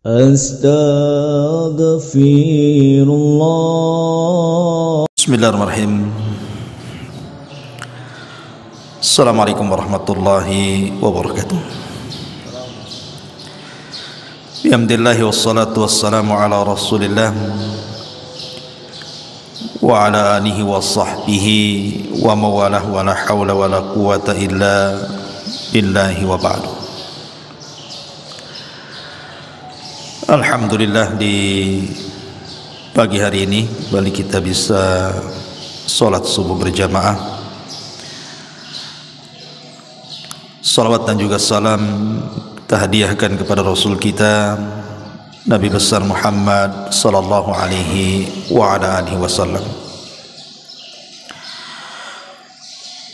Astaghfirullah. Bismillahirrahmanirrahim. Assalamualaikum warahmatullahi wabarakatuh. Alhamdulillah wassalatu wassalamu ala Rasulillah wa ala alihi wa sahbihi wa mawalah wa la hawla wa la quwata illa billahi wa ba'du. Alhamdulillah, di pagi hari ini balik kita bisa sholat subuh berjamaah. Salawat dan juga salam tahdiahkan kepada Rasul kita Nabi besar Muhammad sallallahu alaihi wa ala alihi wasallam.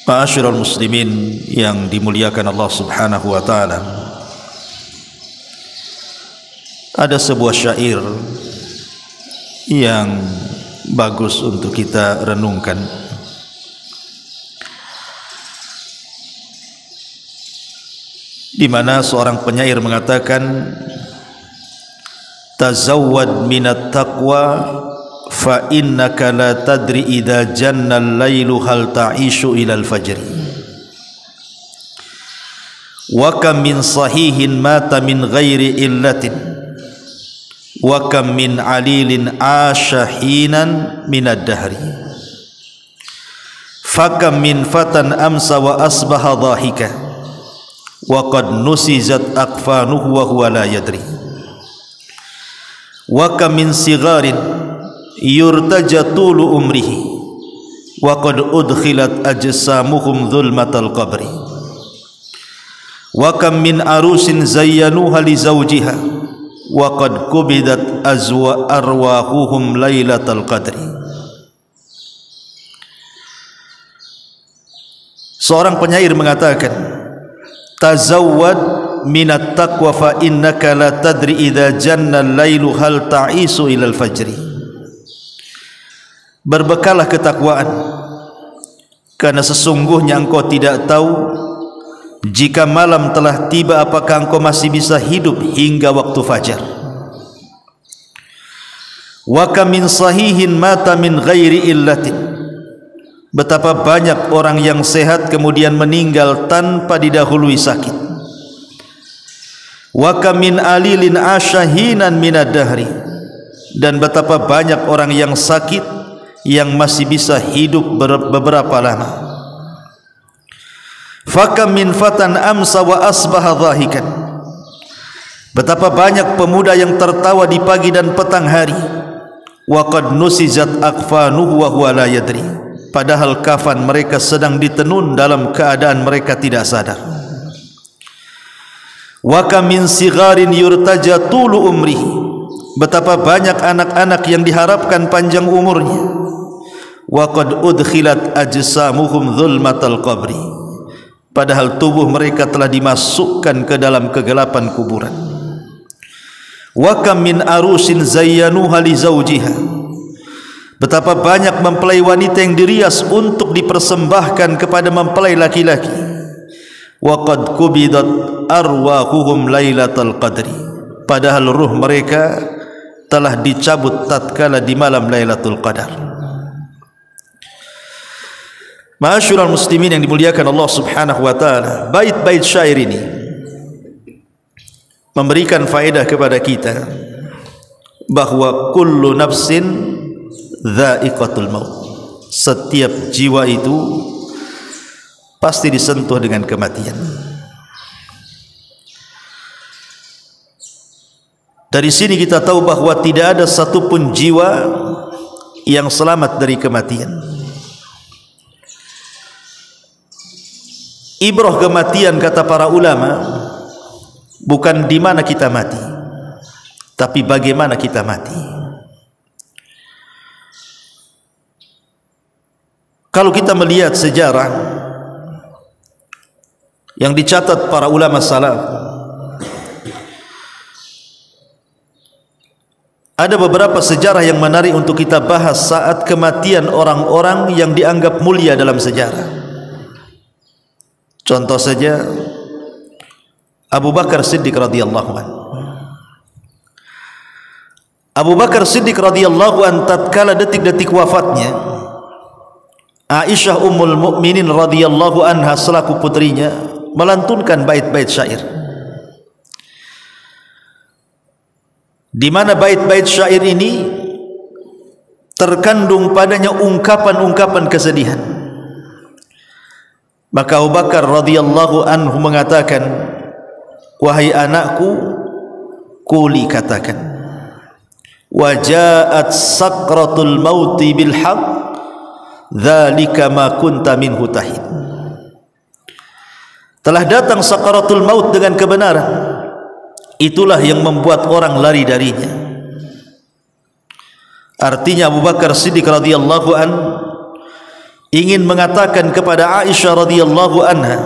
Ma'asyiral muslimin yang dimuliakan Allah Subhanahu wa taala, ada sebuah syair yang bagus untuk kita renungkan. Di mana seorang penyair mengatakan, tazawwad minat taqwa fa innaka la tadri idza janna al-lailu hal ta'ishu ila al-fajr. Wa kam min sahihin mata min ghairi illatin wa kam min alilin asha hinan min ad-dahri. Fa kam min fatan amsa wa asbaha dhahika wa qad nusizat aqfanuhu wa huwa la yadri. Wa kam min sigharin yurtaja tulu umrihi wa qad udkhilat ajsamuhum dhulmatal qabri. Wa kam min arusin zayyanuha li zawjiha wa qad kubidat arwahuhum lailatal qadri. Seorang penyair mengatakan, tazawwad minat taqwa fa innaka la tadri idza janna al-lailu hal ta'isu ila al-fajri. Berbekallah ketakwaan, karena sesungguhnya engkau tidak tahu jika malam telah tiba apakah engkau masih bisa hidup hingga waktu fajar. Wa kam min sahihin mata min ghairi illatin. Betapa banyak orang yang sehat kemudian meninggal tanpa didahului sakit. Wa kam min alilin asyahinan minad dahri. Dan betapa banyak orang yang sakit yang masih bisa hidup beberapa lama. Fa kam min fatan amsa wa asbaha dhahikan. Betapa banyak pemuda yang tertawa di pagi dan petang hari. Wa qad nusizat aqfanuhu wa huwa la yadri. Padahal kafan mereka sedang ditenun dalam keadaan mereka tidak sadar. Wa kam min sigharin yurtaja tulu umrihi. Betapa banyak anak-anak yang diharapkan panjang umurnya. Wa qad udkhilat ajsamuhum dhulmatal qabri. Padahal tubuh mereka telah dimasukkan ke dalam kegelapan kuburan. Wa kam min arusin zayyanuha li zawjiha. Betapa banyak mempelai wanita yang dirias untuk dipersembahkan kepada mempelai laki-laki. Wa qad kubidat arwahuhum lailatal qadri. Padahal ruh mereka telah dicabut tatkala di malam Lailatul Qadar. Ma'asyiral muslimin yang dimuliakan Allah Subhanahu wa taala, bait-bait syair ini memberikan faedah kepada kita bahwa kullu nafsin dha'iqatul maut. Setiap jiwa itu pasti disentuh dengan kematian. Dari sini kita tahu bahwa tidak ada satupun jiwa yang selamat dari kematian. Ibrah kematian, kata para ulama, bukan di mana kita mati, tapi bagaimana kita mati. Kalau kita melihat sejarah yang dicatat para ulama salaf, ada beberapa sejarah yang menarik untuk kita bahas saat kematian orang-orang yang dianggap mulia dalam sejarah. Contoh saja Abu Bakar Siddiq radhiyallahu anhu. Abu Bakar Siddiq radhiyallahu an tatkala detik-detik wafatnya, Aisyah Ummul Mukminin radhiyallahu anha selaku putrinya melantunkan bait-bait syair, di mana bait-bait syair ini terkandung padanya ungkapan-ungkapan kesedihan. Maka Abu Bakar radhiyallahu anhu mengatakan, wahai anakku, quli, katakan, wajaat sakratul mauti bil haqq, dzalika ma kunta minhu tahid. Telah datang sakaratul maut dengan kebenaran, itulah yang membuat orang lari darinya. Artinya Abu Bakar Siddiq radhiyallahu an ingin mengatakan kepada Aisyah radhiyallahu anha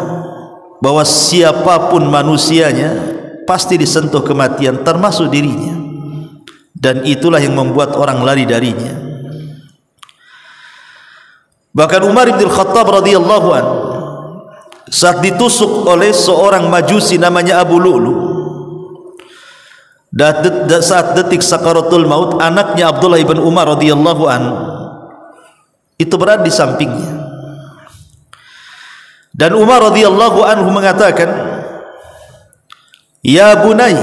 bahwa siapapun manusianya pasti disentuh kematian, termasuk dirinya, dan itulah yang membuat orang lari darinya. Bahkan Umar bin Khattab radhiyallahu an saat ditusuk oleh seorang majusi namanya Abu Lu'lu, saat detik sakaratul maut, anaknya Abdullah ibn Umar radhiyallahu an itu berada di sampingnya, dan Umar radhiyallahu anhu mengatakan, ya bunai,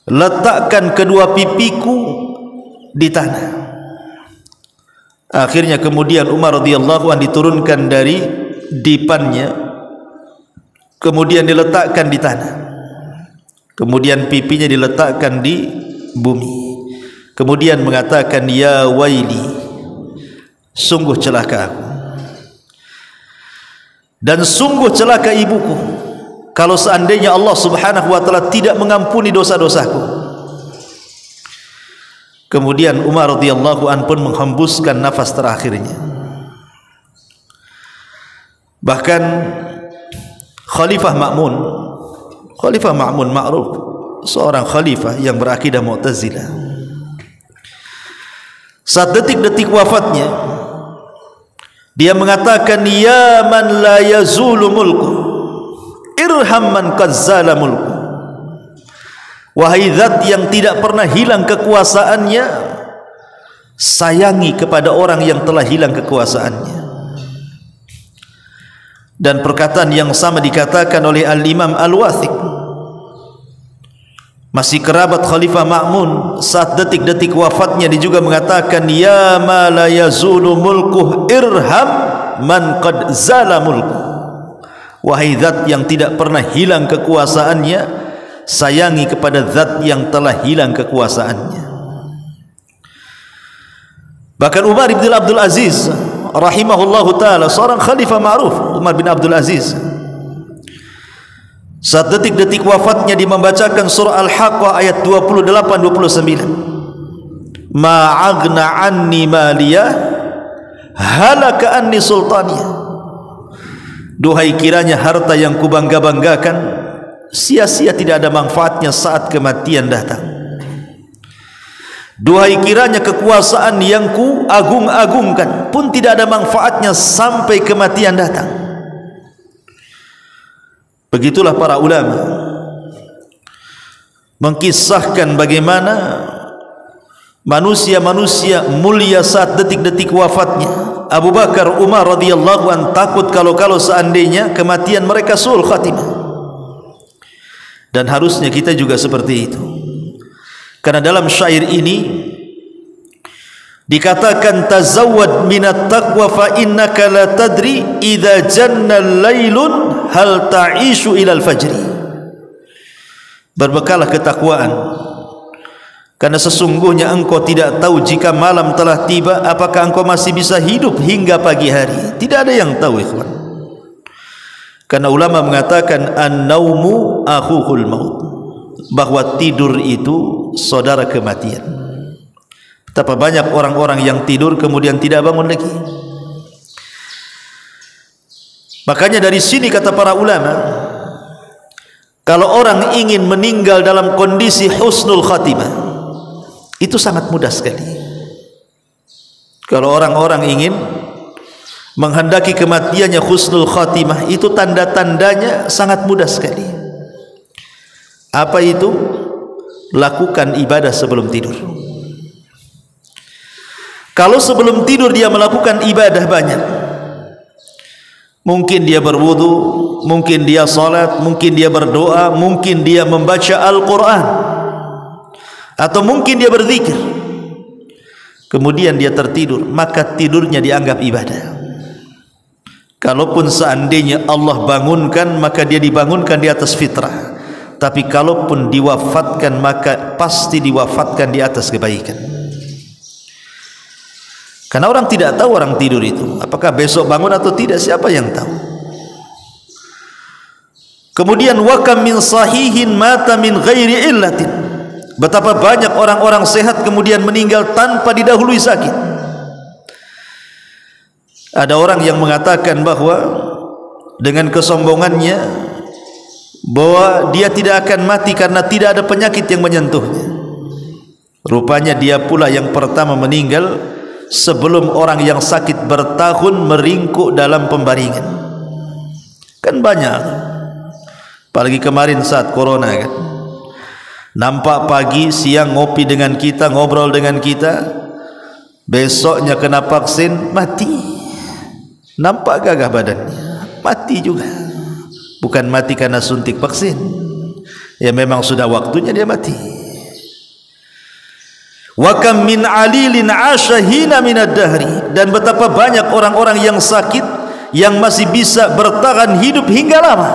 letakkan kedua pipiku di tanah. Akhirnya kemudian Umar radhiyallahu anhu diturunkan dari dipannya, kemudian diletakkan di tanah, kemudian pipinya diletakkan di bumi, kemudian mengatakan, ya waili, sungguh celaka aku, dan sungguh celaka ibuku kalau seandainya Allah subhanahu wa ta'ala tidak mengampuni dosa-dosaku. Kemudian Umar radhiyallahu an pun menghembuskan nafas terakhirnya. Bahkan Khalifah Ma'mun ma'ruf, seorang khalifah yang berakidah Mu'tazilah, saat detik-detik wafatnya dia mengatakan, ya man la yazulu mulku, irham man qad zala mulku. Wahai zat yang tidak pernah hilang kekuasaannya, sayangi kepada orang yang telah hilang kekuasaannya. Dan perkataan yang sama dikatakan oleh Al-Imam Al-Wathiq, masih kerabat Khalifah Ma'mun, saat detik-detik wafatnya dia juga mengatakan, ya ma la yazulu mulkuh, irham man qad zala mulkuh. Wahai zat yang tidak pernah hilang kekuasaannya, sayangi kepada zat yang telah hilang kekuasaannya. Bahkan Umar bin Abdul Aziz rahimahullahu ta'ala, seorang khalifah ma'ruf, Umar bin Abdul Aziz, saat detik-detik wafatnya dia membacakan surah Al-Haqqah ayat 28-29, ma'agna anni maliyah, halaka anni sultaniyah. Duhai kiranya harta yang kubangga-banggakan sia-sia, tidak ada manfaatnya saat kematian datang. Duhai kiranya kekuasaan yang ku agung-agungkan pun tidak ada manfaatnya sampai kematian datang. Begitulah para ulama mengkisahkan bagaimana manusia-manusia mulia saat detik-detik wafatnya. Abu Bakar, Umar radhiyallahu an takut kalau seandainya kematian mereka su'ul khatimah. Dan harusnya kita juga seperti itu, karena dalam syair ini dikatakan, tazawwad minat taqwa fa innaka la tadri idza janna lailun hal ta'ishu ilal fajri. Berbekalah ketakwaan, karena sesungguhnya engkau tidak tahu jika malam telah tiba apakah engkau masih bisa hidup hingga pagi hari. Tidak ada yang tahu, ikhwan. Karena ulama mengatakan an-naumu akhuhul maut, bahwa tidur itu saudara kematian. Betapa banyak orang-orang yang tidur kemudian tidak bangun lagi. Makanya dari sini kata para ulama, kalau orang ingin meninggal dalam kondisi husnul khatimah, itu sangat mudah sekali. Kalau orang-orang ingin menghendaki kematiannya husnul khatimah, itu tanda-tandanya sangat mudah sekali. Apa itu? lakukan ibadah sebelum tidur. Kalau sebelum tidur dia melakukan ibadah banyak, mungkin dia berwudu, mungkin dia salat, mungkin dia berdoa, mungkin dia membaca Al-Quran, atau mungkin dia berzikir, kemudian dia tertidur, maka tidurnya dianggap ibadah. Kalaupun seandainya Allah bangunkan, maka dia dibangunkan di atas fitrah. Tapi kalaupun diwafatkan, maka pasti diwafatkan di atas kebaikan. Karena orang tidak tahu orang tidur itu apakah besok bangun atau tidak, siapa yang tahu. Kemudian wa kam min sahihin mata min ghairi illatin, betapa banyak orang-orang sehat kemudian meninggal tanpa didahului sakit. Ada orang yang mengatakan bahwa dengan kesombongannya bahwa dia tidak akan mati karena tidak ada penyakit yang menyentuhnya. Rupanya dia pula yang pertama meninggal sebelum orang yang sakit bertahun meringkuk dalam pembaringan. Kan banyak, apalagi kemarin saat corona kan, nampak pagi siang ngopi dengan kita, ngobrol dengan kita, besoknya kena vaksin mati. Nampak gagah badannya, mati juga. Bukan mati karena suntik vaksin, ya memang sudah waktunya dia mati. Wa kam min alilin ashahina minad dahri, dan betapa banyak orang-orang yang sakit yang masih bisa bertahan hidup hingga lama.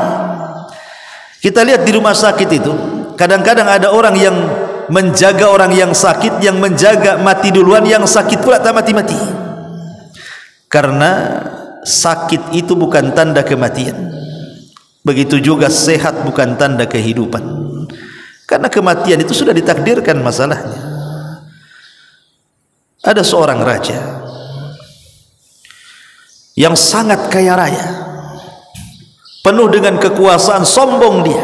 Kita lihat di rumah sakit itu, kadang-kadang ada orang yang menjaga orang yang sakit, yang menjaga mati duluan, yang sakit pula tak mati-mati. Karena sakit itu bukan tanda kematian, begitu juga sehat bukan tanda kehidupan. Karena kematian itu sudah ditakdirkan masalahnya. Ada seorang raja yang sangat kaya raya, penuh dengan kekuasaan, sombong dia,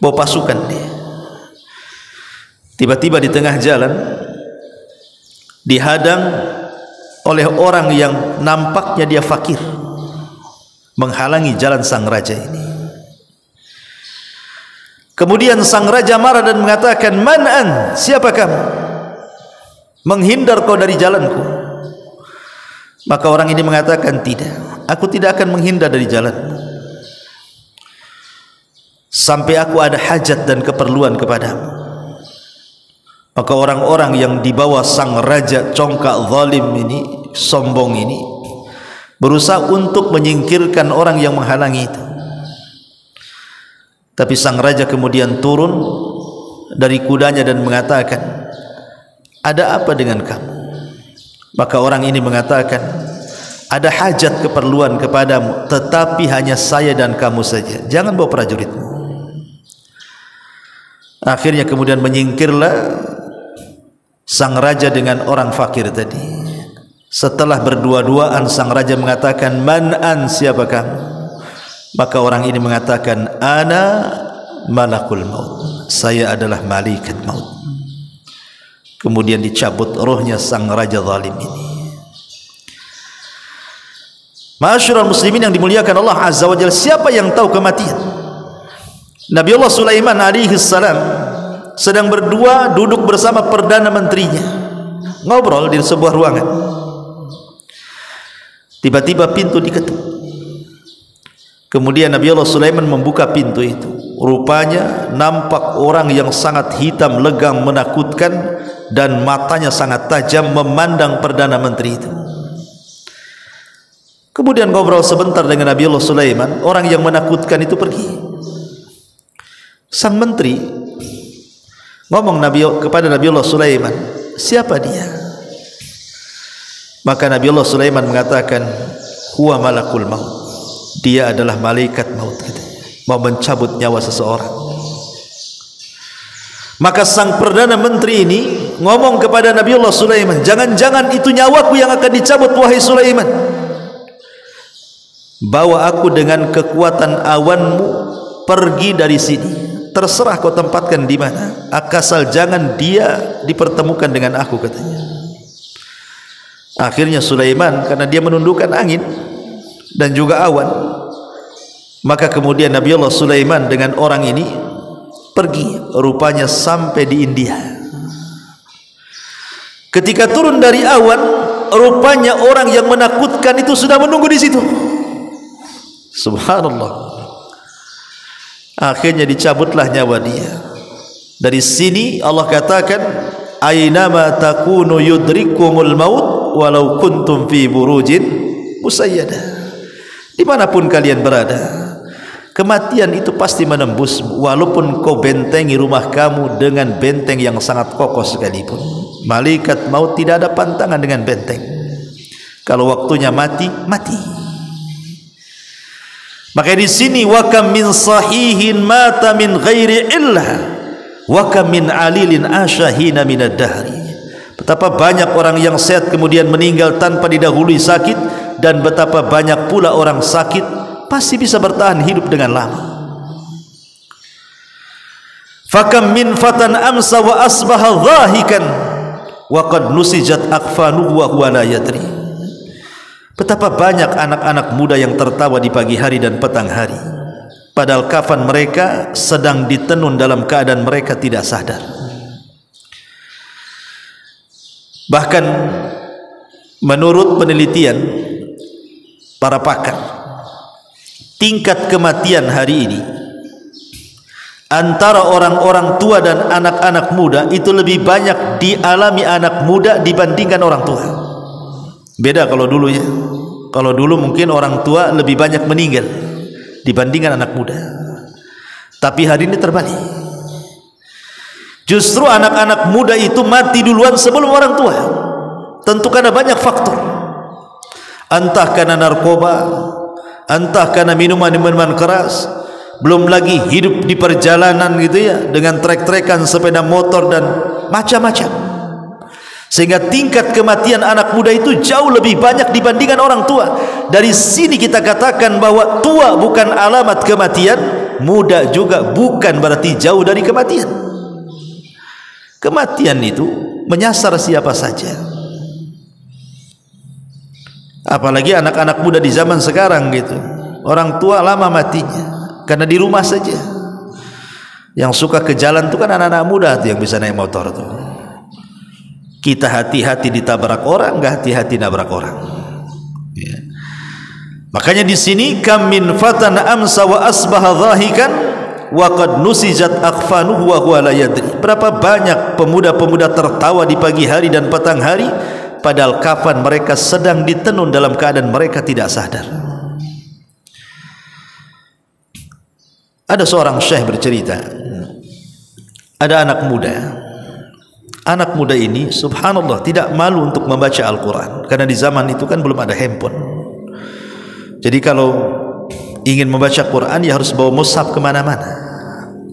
bawa pasukan dia. Tiba-tiba di tengah jalan dihadang oleh orang yang nampaknya dia fakir, menghalangi jalan sang raja ini. Kemudian sang raja marah dan mengatakan, "Man an? Siapa kamu? Menghindar kau dari jalanku?" Maka orang ini mengatakan, "Tidak, aku tidak akan menghindar dari jalanmu sampai aku ada hajat dan keperluan kepadamu." Maka orang-orang yang dibawa sang raja congkak zalim ini, sombong ini, berusaha untuk menyingkirkan orang yang menghalangi itu. Tapi sang raja kemudian turun dari kudanya dan mengatakan, "Ada apa dengan kamu?" Maka orang ini mengatakan, "Ada hajat keperluan kepadamu, tetapi hanya saya dan kamu saja, jangan bawa prajuritmu." Akhirnya kemudian menyingkirlah sang raja dengan orang fakir tadi. Setelah berdua-duaan, sang raja mengatakan, "Man an? Siapa kamu?" Maka orang ini mengatakan, "Ana malakul maut, saya adalah malaikat maut." Kemudian dicabut rohnya sang raja zalim ini. Ma'asyiral muslimin yang dimuliakan Allah Azza wa Jalla, siapa yang tahu kematian? Nabiullah Sulaiman alaihi salam sedang berdua duduk bersama perdana menterinya, ngobrol di sebuah ruangan. Tiba-tiba pintu diketuk. Kemudian Nabiullah Sulaiman membuka pintu itu. Rupanya nampak orang yang sangat hitam, legam, menakutkan, dan matanya sangat tajam memandang perdana menteri itu. Kemudian ngobrol sebentar dengan Nabiullah Sulaiman, orang yang menakutkan itu pergi. Sang menteri ngomong kepada Nabiullah Sulaiman, "Siapa dia?" Maka Nabiullah Sulaiman mengatakan, "Huwa malakul maut." Dia adalah malaikat maut, katanya, mau mencabut nyawa seseorang. Maka sang perdana menteri ini ngomong kepada Nabiullah Sulaiman, "Jangan-jangan itu nyawaku yang akan dicabut, wahai Sulaiman. Bawa aku dengan kekuatan awanmu pergi dari sini. Terserah kau tempatkan di mana, asal jangan dia dipertemukan dengan aku," katanya. Akhirnya Sulaiman, karena dia menundukkan angin dan juga awan, maka kemudian Nabiullah Sulaiman dengan orang ini pergi, rupanya sampai di India. Ketika turun dari awan, rupanya orang yang menakutkan itu sudah menunggu di situ. Subhanallah. Akhirnya dicabutlah nyawa dia. Dari sini Allah katakan, aynama takunu yudrikumul maut walau kuntum fi burujin musayyadah. Dimanapun kalian berada, kematian itu pasti menembus, walaupun kau bentengi rumah kamu dengan benteng yang sangat kokoh sekalipun. Malaikat maut tidak ada pantangan dengan benteng. Kalau waktunya mati, mati. Maka di sini, wa kam min sahihin mata min ghairi illah wa kam min alilin asyahina minad dahri. Betapa banyak orang yang sehat kemudian meninggal tanpa didahului sakit, dan betapa banyak pula orang sakit pasti bisa bertahan hidup dengan lama. Fakam min fatan amsa wa asbaha dhahikan wa qad nusijat akfanuhu wa huwa la yadri. Betapa banyak anak-anak muda yang tertawa di pagi hari dan petang hari, padahal kafan mereka sedang ditenun dalam keadaan mereka tidak sadar. Bahkan menurut penelitian para pakar, tingkat kematian hari ini antara orang-orang tua dan anak-anak muda itu lebih banyak dialami anak muda dibandingkan orang tua. Beda kalau dulu ya. Kalau dulu mungkin orang tua lebih banyak meninggal dibandingkan anak muda. Tapi hari ini terbalik. Justru anak-anak muda itu mati duluan sebelum orang tua. Tentu karena banyak faktor. Entah karena narkoba, entah karena minuman-minuman keras, belum lagi hidup di perjalanan gitu ya, dengan trek-trekan sepeda motor dan macam-macam. Sehingga tingkat kematian anak muda itu jauh lebih banyak dibandingkan orang tua. Dari sini kita katakan bahwa tua bukan alamat kematian, muda juga bukan berarti jauh dari kematian. Kematian itu menyasar siapa saja. Apalagi anak-anak muda di zaman sekarang gitu. Orang tua lama matinya karena di rumah saja. Yang suka ke jalan itu kan anak-anak muda tuh yang bisa naik motor tuh. Kita hati-hati ditabrak orang, enggak hati-hati nabrak orang. Ya. Makanya di sini, kam min fatan amsa wa asbaha dhahikan wa qad nusijat akfanuhu wa huwa la yadri. Berapa banyak pemuda-pemuda tertawa di pagi hari dan petang hari, padahal kafan mereka sedang ditenun dalam keadaan mereka tidak sadar. Ada seorang syekh bercerita, ada anak muda. Anak muda ini subhanallah tidak malu untuk membaca Al-Quran, karena di zaman itu kan belum ada handphone. Jadi kalau ingin membaca Quran ya harus bawa mushaf kemana-mana.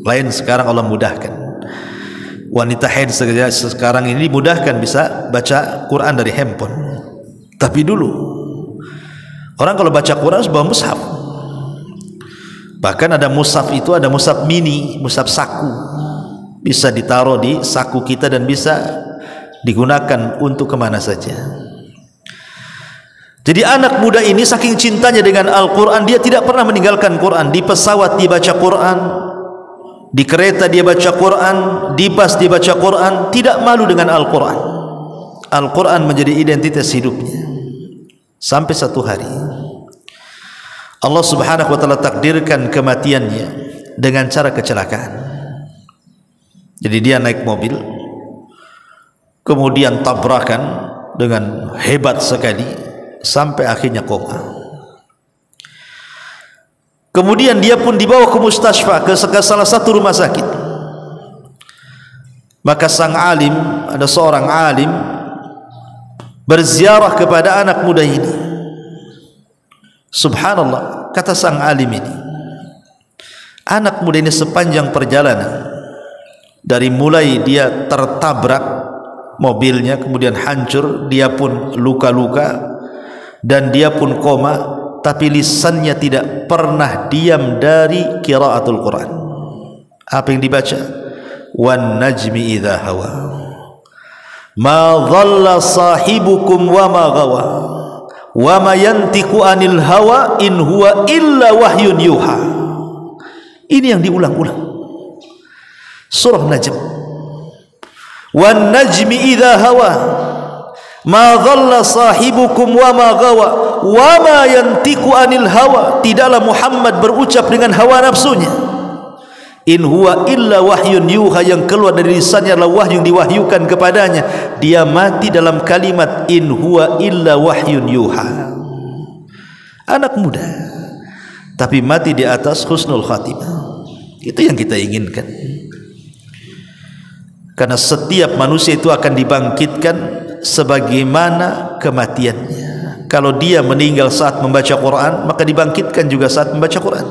Lain sekarang Allah mudahkan. Wanita haid sekarang ini dimudahkan bisa baca Quran dari handphone. Tapi dulu orang kalau baca Quran harus bawa mushaf. Bahkan ada mushaf itu, ada mushaf mini, mushaf saku, bisa ditaruh di saku kita dan bisa digunakan untuk kemana saja. Jadi anak muda ini saking cintanya dengan Al-Quran, dia tidak pernah meninggalkan Quran. Di pesawat dia baca Quran, di kereta dia baca Quran, di bus dia baca Quran, tidak malu dengan Al-Quran. Al-Quran menjadi identitas hidupnya. Sampai satu hari Allah subhanahu wa ta'ala takdirkan kematiannya dengan cara kecelakaan. Jadi dia naik mobil, kemudian tabrakan dengan hebat sekali sampai akhirnya koma. Kemudian dia pun dibawa ke mustasfa, ke salah satu rumah sakit. Maka sang alim, ada seorang alim berziarah kepada anak muda ini. Subhanallah, kata sang alim ini, anak muda ini sepanjang perjalanan, dari mulai dia tertabrak mobilnya kemudian hancur, dia pun luka-luka dan dia pun koma, tapi lisannya tidak pernah diam dari qiraatul Quran. Apa yang dibaca? Wan najmi idza hawa ma dhalla sahibukum wa ma ghawa wa ma yantiqu anil hawa in huwa illa wahyun yuha. Ini yang diulang-ulang. Surah Najm. Wan najmi idza hawa ma dhalla sahibukum wa ma gawa wa ma yantiqu anil hawa. Tidaklah Muhammad berucap dengan hawa nafsunya. In huwa illa wahyun yuha, yang keluar dari lisannya adalah wahyu yang diwahyukan kepadanya. Dia mati dalam kalimat in huwa illa wahyun yuha. Anak muda tapi mati di atas husnul khatimah. Itu yang kita inginkan. Karena setiap manusia itu akan dibangkitkan sebagaimana kematiannya. Kalau dia meninggal saat membaca Quran, maka dibangkitkan juga saat membaca Quran.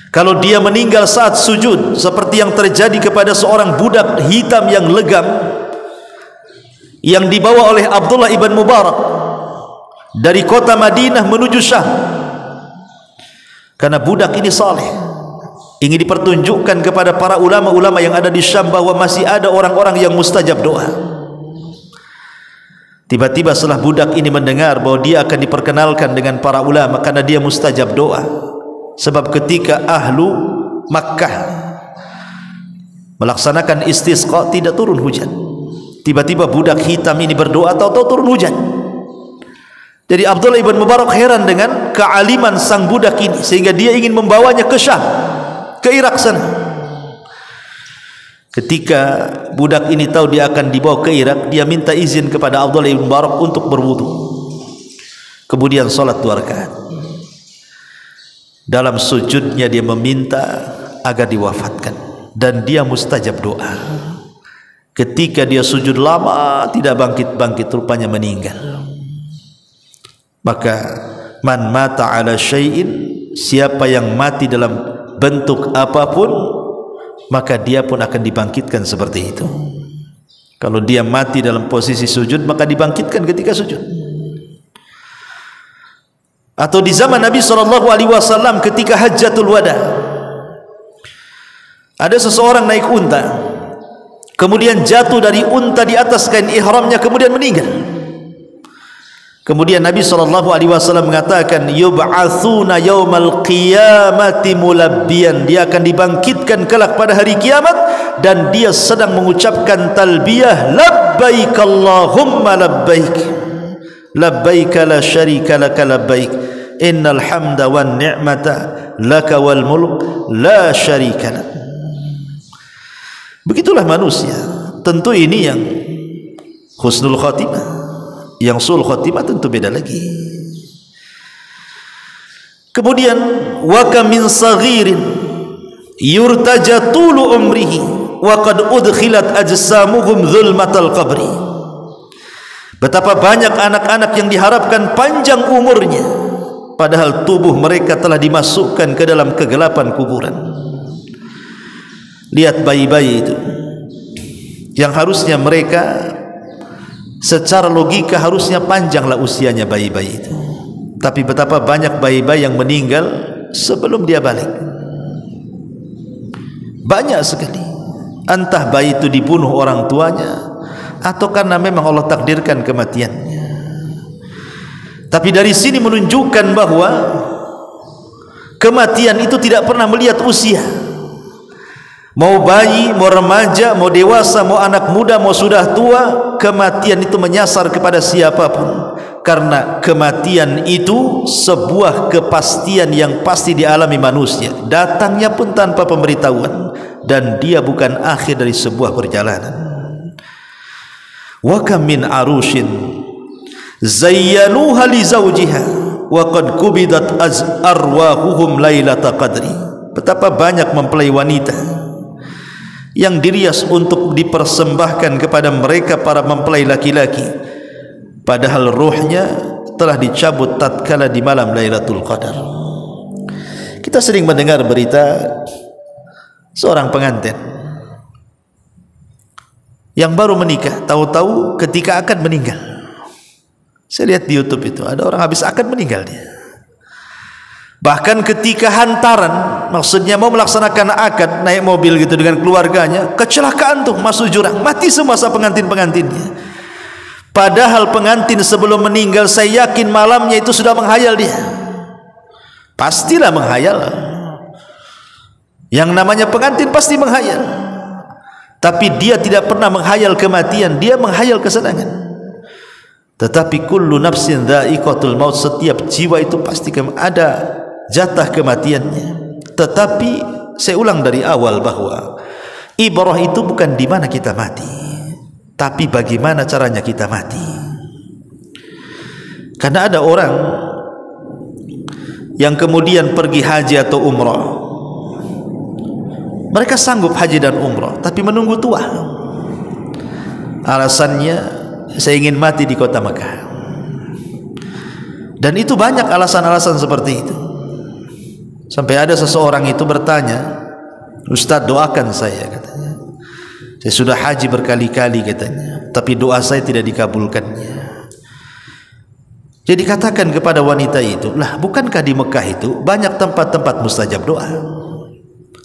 Kalau dia meninggal saat sujud, seperti yang terjadi kepada seorang budak hitam yang legam yang dibawa oleh Abdullah ibn Mubarak dari kota Madinah menuju Syam. Karena budak ini saleh, ingin dipertunjukkan kepada para ulama-ulama yang ada di Syam bahwa masih ada orang-orang yang mustajab doa. Tiba-tiba setelah budak ini mendengar bahwa dia akan diperkenalkan dengan para ulama karena dia mustajab doa. Sebab ketika ahlu Makkah melaksanakan istisqa tidak turun hujan. Tiba-tiba budak hitam ini berdoa, tahu-tahu turun hujan. Jadi Abdullah ibn Mubarak heran dengan kealiman sang budak ini, sehingga dia ingin membawanya ke Syam, ke Irak sana. Ketika budak ini tahu dia akan dibawa ke Irak, dia minta izin kepada Abdullah ibn Mubarak untuk berwudu. Kemudian salat 2 rakaat. Dalam sujudnya dia meminta agar diwafatkan, dan dia mustajab doa. Ketika dia sujud lama tidak bangkit-bangkit, rupanya meninggal. Maka man mata ala syai'in, siapa yang mati dalam bentuk apapun, maka dia pun akan dibangkitkan seperti itu. Kalau dia mati dalam posisi sujud, maka dibangkitkan ketika sujud. Atau di zaman Nabi SAW ketika Hajjatul Wada, ada seseorang naik unta, kemudian jatuh dari unta di atas kain ihramnya, kemudian meninggal. Kemudian Nabi SAW mengatakan, yub'atsuna yaumal qiyamati mulabbiyan, dia akan dibangkitkan kelak pada hari kiamat dan dia sedang mengucapkan talbiyah, labbaik Allahumma labbaik, labbaik la syarika laka labbaik, innal hamda wan ni'mata laka wal mulk la syarika lak. Begitulah manusia. Tentu ini yang husnul khatimah. Yang sul khatimah tentu beda lagi. Kemudian wa kam min saghirin yurtaja tulu umrihi wa qad udkhilat ajsamuhum zulmatal qabri. Betapa banyak anak-anak yang diharapkan panjang umurnya, padahal tubuh mereka telah dimasukkan ke dalam kegelapan kuburan. Lihat bayi-bayi itu yang harusnya mereka secara logika harusnya panjanglah usianya bayi-bayi itu, tapi betapa banyak bayi-bayi yang meninggal sebelum dia balik. Banyak sekali. Entah bayi itu dibunuh orang tuanya atau karena memang Allah takdirkan kematiannya. Tapi dari sini menunjukkan bahwa kematian itu tidak pernah melihat usia. Mau bayi, mau remaja, mau dewasa, mau anak muda, mau sudah tua, kematian itu menyasar kepada siapapun. Karena kematian itu sebuah kepastian yang pasti dialami manusia, datangnya pun tanpa pemberitahuan, dan dia bukan akhir dari sebuah perjalanan. Wa kam min arushin zayyanuha li zawjiha wa qad kubidat arwahuhum lailata qadri. Betapa banyak mempelai wanita yang dirias untuk dipersembahkan kepada mereka para mempelai laki-laki, padahal ruhnya telah dicabut tatkala di malam Lailatul Qadar. Kita sering mendengar berita seorang pengantin yang baru menikah, tahu-tahu ketika akan meninggal. Saya lihat di YouTube itu ada orang habis akad meninggal dia. Bahkan ketika hantaran, maksudnya mau melaksanakan akad, naik mobil gitu dengan keluarganya, kecelakaan tuh, masuk jurang, mati semua pengantin-pengantinnya. Padahal pengantin sebelum meninggal, saya yakin malamnya itu sudah menghayal dia. Pastilah menghayal. Yang namanya pengantin pasti menghayal, tapi dia tidak pernah menghayal kematian, dia menghayal kesenangan. Tetapi kullu nafsin dha'iqatul maut, setiap jiwa itu pasti ada jatah kematiannya. Tetapi saya ulang dari awal bahwa ibrah itu bukan di mana kita mati, tapi bagaimana caranya kita mati. Karena ada orang yang kemudian pergi haji atau umrah, mereka sanggup haji dan umrah tapi menunggu tua. Alasannya, saya ingin mati di kota Mekah. Dan itu banyak alasan-alasan seperti itu. Sampai ada seseorang itu bertanya, "Ustaz, doakan saya," katanya. "Saya sudah haji berkali-kali," katanya, "tapi doa saya tidak dikabulkannya." Jadi katakan kepada wanita itu, "Lah, bukankah di Mekah itu banyak tempat-tempat mustajab doa?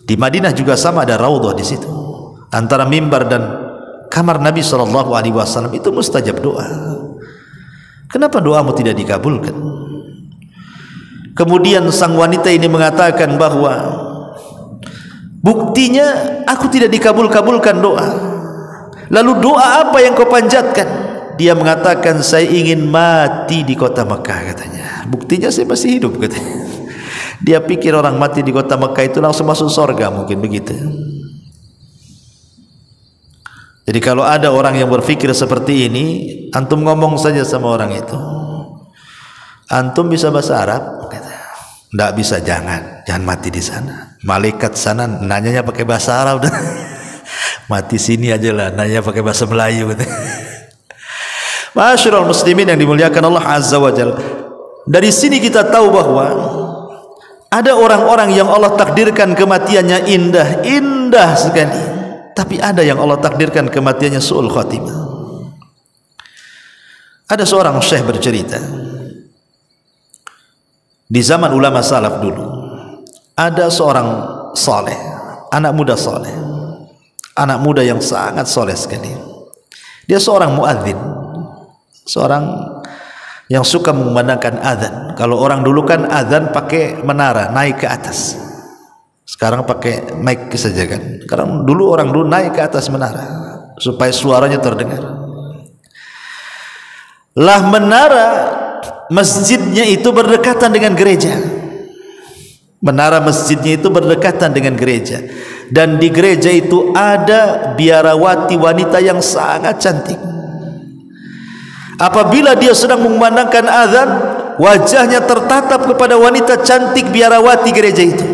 Di Madinah juga sama, ada raudhah di situ. Antara mimbar dan kamar Nabi SAW itu mustajab doa. Kenapa doamu tidak dikabulkan?" Kemudian sang wanita ini mengatakan bahwa buktinya aku tidak dikabulkan doa. Lalu doa apa yang kau panjatkan? Dia mengatakan, "Saya ingin mati di kota Mekah," katanya. "Buktinya saya masih hidup," katanya. Dia pikir orang mati di kota Mekah itu langsung masuk surga, mungkin begitu. Jadi kalau ada orang yang berpikir seperti ini, antum ngomong saja sama orang itu, "Antum bisa bahasa Arab?" kata. "Tidak bisa, jangan mati di sana. Malaikat sana nanyanya pakai bahasa Arab." "Mati sini aja lah, nanya pakai bahasa Melayu," kata. Ma'asyiral muslimin yang dimuliakan Allah Azza wa Jalla, dari sini kita tahu bahwa ada orang-orang yang Allah takdirkan kematiannya indah sekali, tapi ada yang Allah takdirkan kematiannya su'ul khatimah. Ada seorang syekh bercerita, di zaman ulama salaf dulu ada seorang saleh, anak muda saleh, anak muda yang sangat saleh sekali. Dia seorang muadzin, seorang yang suka mengumandangkan azan. Kalau orang dulu kan azan pakai menara, naik ke atas. Sekarang pakai mic saja kan. Karena dulu orang dulu naik ke atas menara supaya suaranya terdengar. Lah menara masjidnya itu berdekatan dengan gereja. Menara masjidnya itu berdekatan dengan gereja. Dan di gereja itu ada biarawati wanita yang sangat cantik. Apabila dia sedang mengumandangkan azan, wajahnya tertatap kepada wanita cantik biarawati gereja itu.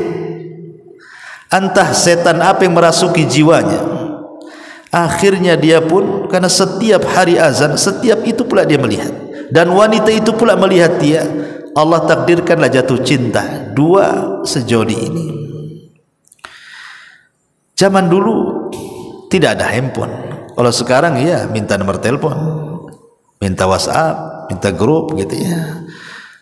Entah setan apa yang merasuki jiwanya. Akhirnya dia pun, karena setiap hari azan, setiap itu pula dia melihat, dan wanita itu pula melihat dia. Allah takdirkanlah jatuh cinta dua sejoli ini. Zaman dulu tidak ada handphone. Kalau sekarang ya minta nomor telepon, minta WhatsApp, minta grup gitu ya.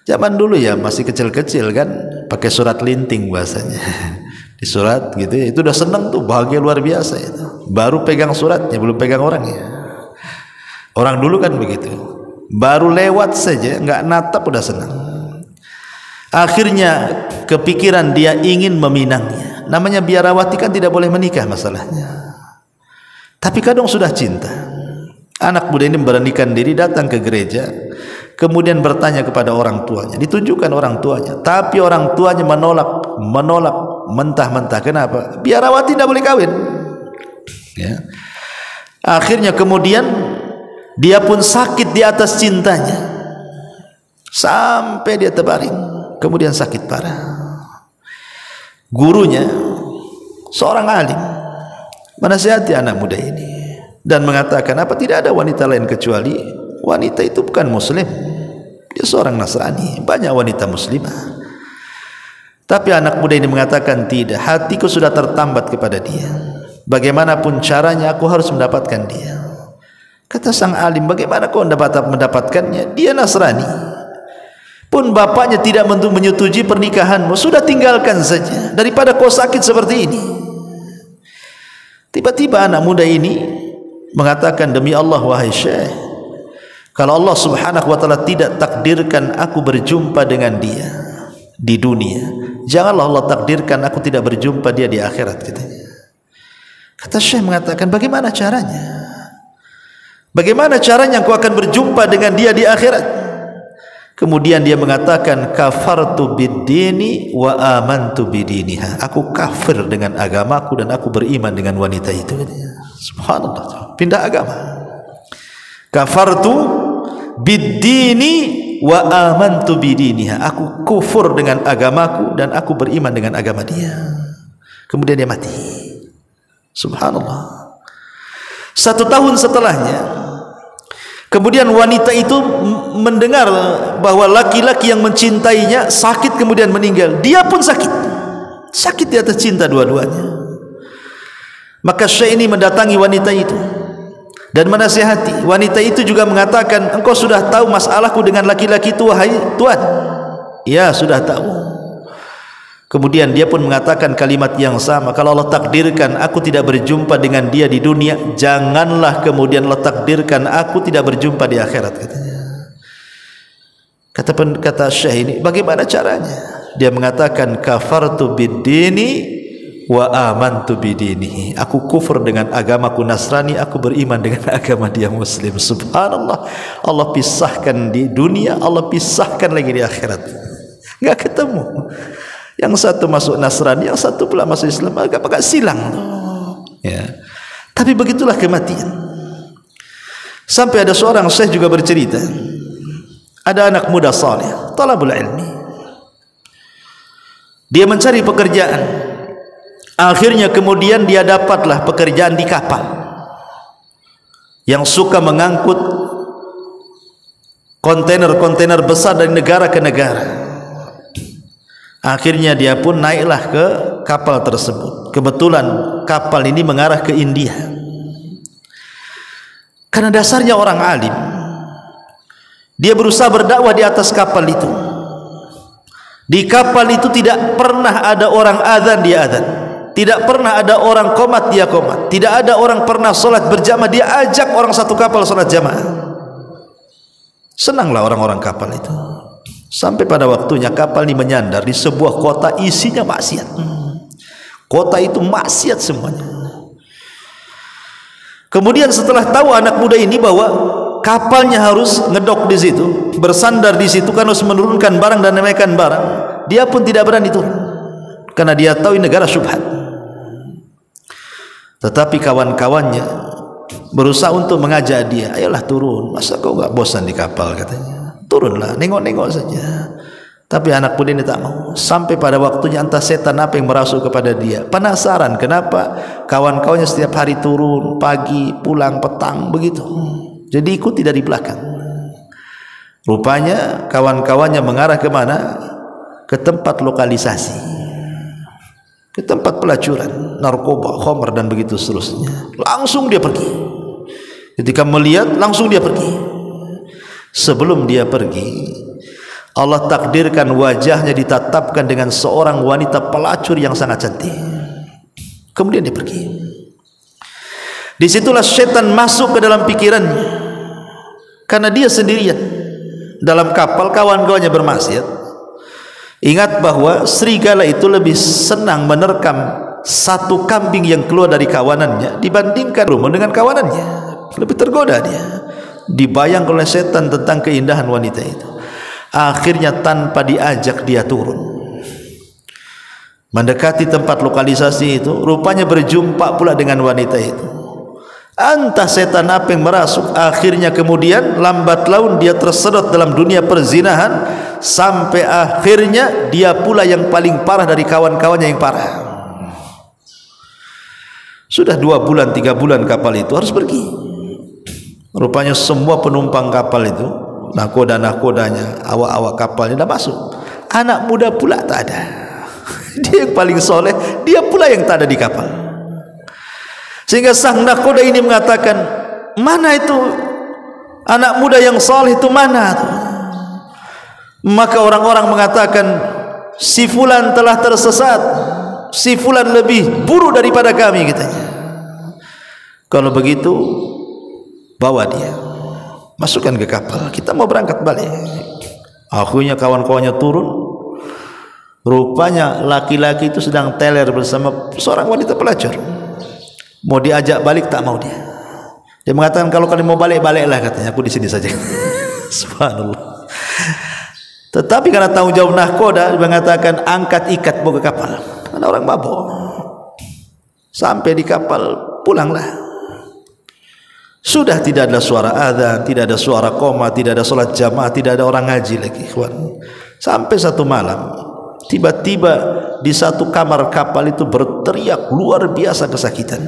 Zaman dulu ya masih kecil-kecil kan, pakai surat linting bahasanya. Di surat gitu ya, itu udah senang tuh, bahagia luar biasa itu. Baru pegang suratnya, belum pegang orangnya. Orang dulu kan begitu, baru lewat saja nggak natap udah senang. Akhirnya kepikiran dia ingin meminangnya. Namanya biarawati kan tidak boleh menikah masalahnya, tapi kadang sudah cinta. Anak muda ini memberanikan diri datang ke gereja, kemudian bertanya kepada orang tuanya, ditunjukkan orang tuanya, tapi orang tuanya menolak mentah-mentah. Kenapa? Biarawati tidak boleh kawin ya. Akhirnya kemudian dia pun sakit di atas cintanya sampai dia terbaring, kemudian sakit parah. Gurunya seorang alim menasihati anak muda ini dan mengatakan, apa tidak ada wanita lain kecuali wanita itu bukan muslim, dia seorang Nasrani, banyak wanita muslimah. Tapi anak muda ini mengatakan, tidak, hatiku sudah tertambat kepada dia, bagaimanapun caranya aku harus mendapatkan dia. Kata sang alim, bagaimana kau mendapatkannya? Dia Nasrani, pun bapaknya tidak menyetujui pernikahanmu, sudah tinggalkan saja daripada kau sakit seperti ini. Tiba-tiba anak muda ini mengatakan, demi Allah wahai syekh, kalau Allah subhanahu wa ta'ala tidak takdirkan aku berjumpa dengan dia, di dunia, janganlah Allah takdirkan aku tidak berjumpa dia di akhirat, katanya. Kata Syekh mengatakan, bagaimana caranya? Bagaimana caranya aku akan berjumpa dengan dia di akhirat? Kemudian dia mengatakan, kafartu bid-dini wa amantu bidiniha. Aku kafir dengan agamaku dan aku beriman dengan wanita itu. Subhanallah, pindah agama. Kafartu bid-dini wa amantu bidiniha. Aku kufur dengan agamaku dan aku beriman dengan agama dia. Kemudian dia mati. Subhanallah. 1 tahun setelahnya, kemudian wanita itu mendengar bahwa laki-laki yang mencintainya sakit kemudian meninggal. Dia pun sakit. Sakit di atas cinta dua-duanya. Maka Syekh ini mendatangi wanita itu dan menasihati. Wanita itu juga mengatakan, engkau sudah tahu masalahku dengan laki-laki itu, wahai Tuan? Ya, sudah tahu. Kemudian dia pun mengatakan kalimat yang sama, kalau Allah takdirkan aku tidak berjumpa dengan dia di dunia, janganlah kemudian Allah takdirkan aku tidak berjumpa di akhirat, katanya. Kata Syekh ini, bagaimana caranya? Dia mengatakan, kafartu bid-dini wa amantu bidinihi. Aku kufur dengan agamaku Nasrani, aku beriman dengan agama dia Muslim. Subhanallah, Allah pisahkan di dunia, Allah pisahkan lagi di akhirat. Enggak ketemu. Yang satu masuk Nasrani, yang satu pula masuk Islam, agak silang. Ya. Tapi begitulah kematian. Sampai ada seorang syekh juga bercerita, ada anak muda saleh, talabul ilmi. Dia mencari pekerjaan. Akhirnya kemudian dia dapatlah pekerjaan di kapal yang suka mengangkut kontainer-kontainer besar dari negara ke negara. Akhirnya dia pun naiklah ke kapal tersebut. Kebetulan kapal ini mengarah ke India. Karena dasarnya orang alim, dia berusaha berdakwah di atas kapal itu. Di kapal itu tidak pernah ada orang azan, dia azan. Tidak pernah ada orang qomat, dia qomat. Tidak ada orang pernah solat berjamaah, dia ajak orang satu kapal solat jamaah. Senanglah orang-orang kapal itu. Sampai pada waktunya kapal ini menyandar di sebuah kota isinya maksiat. Kota itu maksiat semuanya. Kemudian setelah tahu anak muda ini bahwa kapalnya harus ngedok di situ, bersandar di situ karena harus menurunkan barang dan menaikkan barang, dia pun tidak berani turun karena dia tahu ini negara syubhat. Tetapi kawan-kawannya berusaha untuk mengajak dia, ayolah turun, masa kau enggak bosan di kapal, katanya. Turunlah, nengok-nengok saja. Tapi anak muda ini tak mau. Sampai pada waktunya entah setan apa yang merasuk kepada dia. Penasaran kenapa kawan-kawannya setiap hari turun, pagi, pulang, petang, begitu. Jadi ikuti dari belakang. Rupanya kawan-kawannya mengarah ke mana? Ke tempat lokalisasi, ke tempat pelacuran narkoba, khamr dan begitu seterusnya. Langsung dia pergi. Ketika melihat, langsung dia pergi. Sebelum dia pergi, Allah takdirkan wajahnya ditatapkan dengan seorang wanita pelacur yang sangat cantik. Kemudian dia pergi. Disitulah setan masuk ke dalam pikirannya, karena dia sendirian dalam kapal, kawan-kawannya bermaksiat. Ingat bahwa serigala itu lebih senang menerkam satu kambing yang keluar dari kawanannya dibandingkan rumah dengan kawanannya. Lebih tergoda dia, dibayang oleh setan tentang keindahan wanita itu. Akhirnya tanpa diajak dia turun, mendekati tempat lokalisasi itu. Rupanya berjumpa pula dengan wanita itu. Entah setan apa yang merasuk. Akhirnya kemudian lambat laun dia tersedot dalam dunia perzinahan, sampai akhirnya dia pula yang paling parah dari kawan-kawannya yang parah. Sudah 2 bulan 3 bulan kapal itu harus pergi. Rupanya semua penumpang kapal itu, nahkoda-nahkodanya, awak-awak kapalnya dah masuk. Anak muda pula tak ada. Dia yang paling soleh, dia pula yang tak ada di kapal. Sehingga sang nahkoda ini mengatakan, mana itu anak muda yang soleh itu, mana itu? Maka orang-orang mengatakan, si fulan telah tersesat, si fulan lebih buruk daripada kami, katanya. Kalau begitu, bawa dia, masukkan ke kapal, kita mau berangkat balik. Akhirnya kawan-kawannya turun, Rupanya laki-laki itu sedang teler bersama seorang wanita pelacur. Mau diajak balik tak mau dia. Dia mengatakan kalau kalian mau balik, baliklah katanya. Aku di sini saja. Subhanallah. Tetapi karena tanggung jawab nahkoda, dia mengatakan angkat ikat bawa ke kapal. Karena orang mabuk. Sampai di kapal, pulanglah. Sudah tidak ada suara azan, tidak ada suara qoma, tidak ada salat jamaah, tidak ada orang ngaji lagi, ikhwan. Sampai satu malam, tiba-tiba di satu kamar kapal itu berteriak luar biasa kesakitan.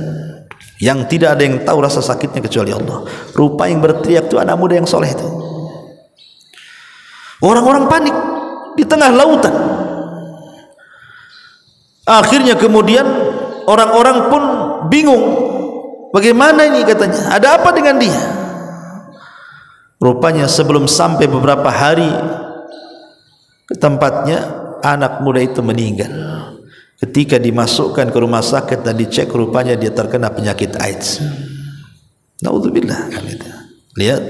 Yang tidak ada yang tahu rasa sakitnya kecuali Allah. Rupa yang berteriak itu anak muda yang soleh itu. Orang-orang panik di tengah lautan. Akhirnya kemudian orang-orang pun bingung. Bagaimana ini katanya? Ada apa dengan dia? Rupanya sebelum sampai beberapa hari ke tempatnya, anak muda itu meninggal. Ketika dimasukkan ke rumah sakit dan dicek, rupanya dia terkena penyakit AIDS. Naudzubillah. Lihat,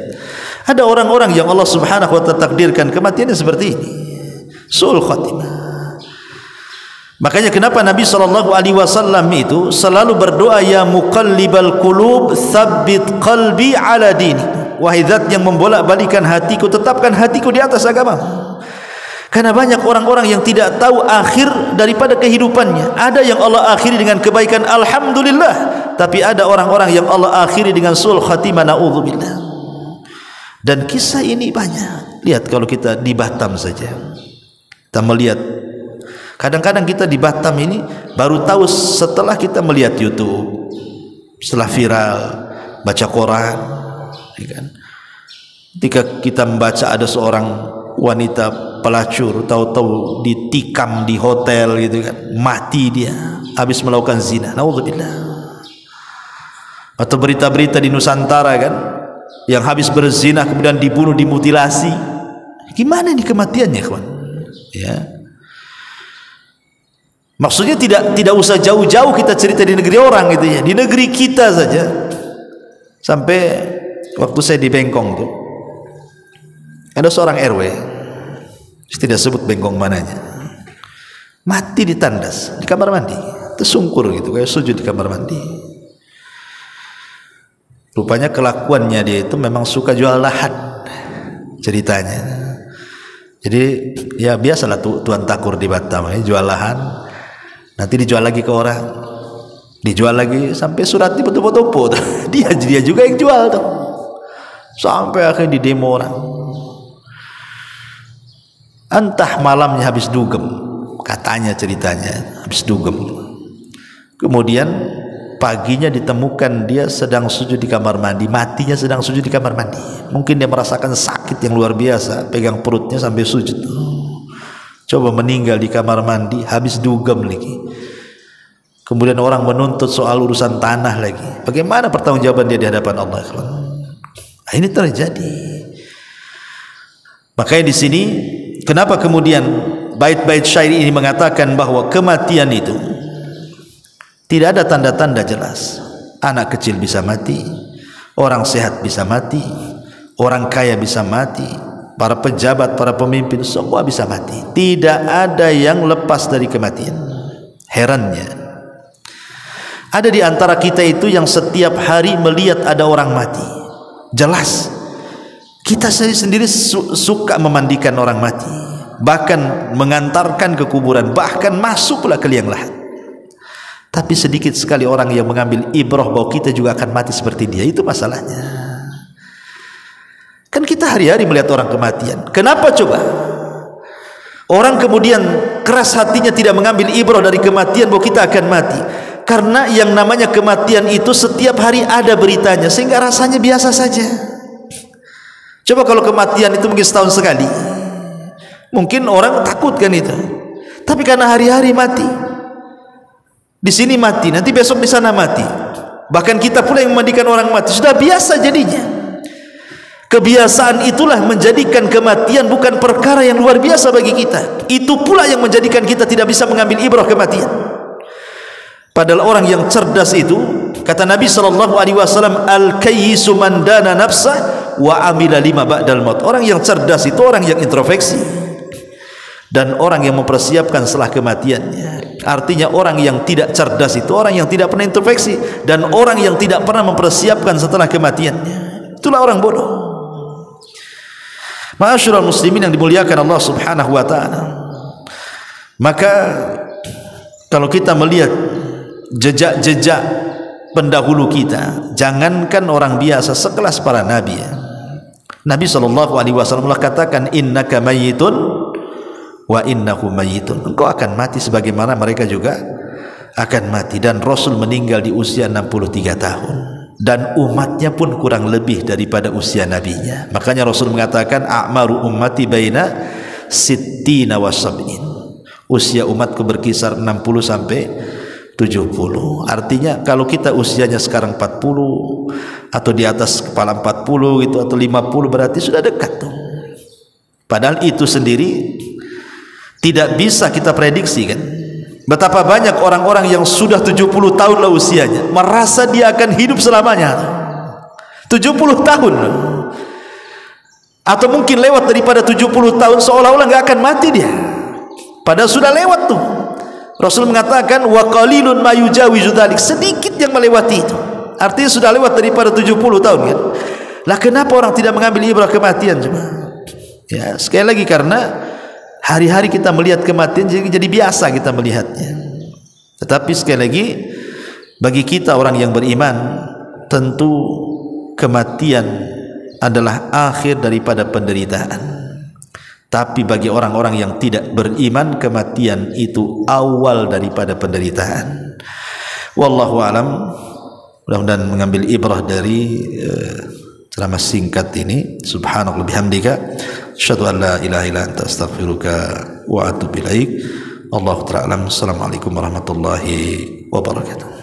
ada orang-orang yang Allah Subhanahu wa ta'ala takdirkan kematiannya seperti ini. Su'ul khatimah. Makanya kenapa Nabi SAW itu selalu berdoa, ya muqallibal qulub tsabbit qalbi ala dini. Wahai zat yang membolak-balikan hatiku, tetapkan hatiku di atas agama. Karena banyak orang-orang yang tidak tahu akhir daripada kehidupannya. Ada yang Allah akhiri dengan kebaikan, alhamdulillah. Tapi ada orang-orang yang Allah akhiri dengan su'ul khatimah, na'udzubillah. Dan kisah ini banyak. Lihat kalau kita di Batam saja, kita melihat. Kadang-kadang kita di Batam ini baru tahu setelah kita melihat YouTube, setelah viral, baca Quran, ya kan? Ketika kita membaca ada seorang wanita pelacur, tahu-tahu ditikam di hotel gitu kan, mati dia habis melakukan zina. Naudzubillah. Atau berita-berita di Nusantara kan, yang habis berzina kemudian dibunuh, dimutilasi. Gimana ini kematiannya, kawan? Ya. Maksudnya tidak usah jauh-jauh kita cerita di negeri orang gitu ya, di negeri kita saja. Sampai waktu saya di Bengkong tuh, ada seorang RW, tidak sebut Bengkong mananya, mati di tandas di kamar mandi, tersungkur gitu, kayak sujud di kamar mandi. Rupanya kelakuannya dia itu memang suka jual lahan ceritanya. Jadi ya biasalah tuan takur di Batam, jual lahan. Nanti dijual lagi ke orang, dijual lagi sampai surat difoto-foto. Dia juga yang jual tuh. Sampai akhirnya di demo orang. Entah malamnya habis dugem, katanya ceritanya habis dugem. Kemudian paginya ditemukan dia sedang sujud di kamar mandi, matinya sedang sujud di kamar mandi. Mungkin dia merasakan sakit yang luar biasa, pegang perutnya sampai sujud. Coba meninggal di kamar mandi, habis dugem lagi. Kemudian orang menuntut soal urusan tanah lagi. Bagaimana pertanggungjawaban dia di hadapan Allah? Nah, ini terjadi. Makanya di sini, kenapa kemudian bait-bait syair ini mengatakan bahwa kematian itu tidak ada tanda-tanda jelas. Anak kecil bisa mati, orang sehat bisa mati, orang kaya bisa mati, para pejabat, para pemimpin semua bisa mati. Tidak ada yang lepas dari kematian. Herannya, ada di antara kita itu yang setiap hari melihat ada orang mati. Jelas kita sendiri suka memandikan orang mati, bahkan mengantarkan ke kuburan, bahkan masuk pula ke liang lahat. Tapi sedikit sekali orang yang mengambil ibrah bahwa kita juga akan mati seperti dia. Itu masalahnya. Kan kita hari-hari melihat orang kematian. Kenapa coba? Orang kemudian keras hatinya tidak mengambil ibrah dari kematian bahwa kita akan mati. Karena yang namanya kematian itu setiap hari ada beritanya, sehingga rasanya biasa saja. Coba kalau kematian itu mungkin setahun sekali, mungkin orang takut kan itu. Tapi karena hari-hari mati, di sini mati, nanti besok di sana mati. Bahkan kita pula yang memandikan orang mati, sudah biasa jadinya. Kebiasaan itulah menjadikan kematian bukan perkara yang luar biasa bagi kita. Itu pula yang menjadikan kita tidak bisa mengambil ibrah kematian. Padahal orang yang cerdas itu, kata Nabi SAW, al-kayyisu man dana nafsah wa amila lima ba'dal maut. Orang yang cerdas itu orang yang introspeksi. dan orang yang mempersiapkan setelah kematiannya. Artinya orang yang tidak cerdas itu orang yang tidak pernah introspeksi, dan orang yang tidak pernah mempersiapkan setelah kematiannya, itulah orang bodoh. Ma'asyiral muslimin yang dimuliakan Allah Subhanahu wa taala, maka kalau kita melihat jejak-jejak pendahulu kita, jangankan orang biasa sekelas para nabi ya. Nabi SAW katakan, innaka mayyitun wa innahu mayyitun, engkau akan mati sebagaimana mereka juga akan mati. Dan Rasul meninggal di usia 63 tahun, dan umatnya pun kurang lebih daripada usia nabinya. Makanya Rasul mengatakan, a'maru ummati baina sittina wa sab'in, usia umatku berkisar 60 sampai 70. Artinya kalau kita usianya sekarang 40 atau di atas kepala 40 itu, atau 50, berarti sudah dekat tuh. Padahal itu sendiri tidak bisa kita prediksi kan. Betapa banyak orang-orang yang sudah 70 tahun lah usianya, merasa dia akan hidup selamanya. 70 tahun, atau mungkin lewat daripada 70 tahun, seolah-olah nggak akan mati dia, padahal sudah lewat tuh. Rasul mengatakan, wa qalilun ma yujawizu dzalik, sedikit yang melewati itu. Artinya sudah lewat daripada 70 tahun kan. Lah kenapa orang tidak mengambil ibrah kematian coba? Ya, sekali lagi karena hari-hari kita melihat kematian jadi biasa kita melihatnya. Tetapi sekali lagi, bagi kita orang yang beriman, tentu kematian adalah akhir daripada penderitaan. Tapi bagi orang-orang yang tidak beriman, kematian itu awal daripada penderitaan. Wallahu alam. Mudah-mudahan mengambil ibrah dari ceramah singkat ini. Subhanallah bihamdika, asyhadu an la ilaha illa anta, astaghfiruka wa atubu ilaik. Allahu ta'ala. Assalamualaikum warahmatullahi wabarakatuh.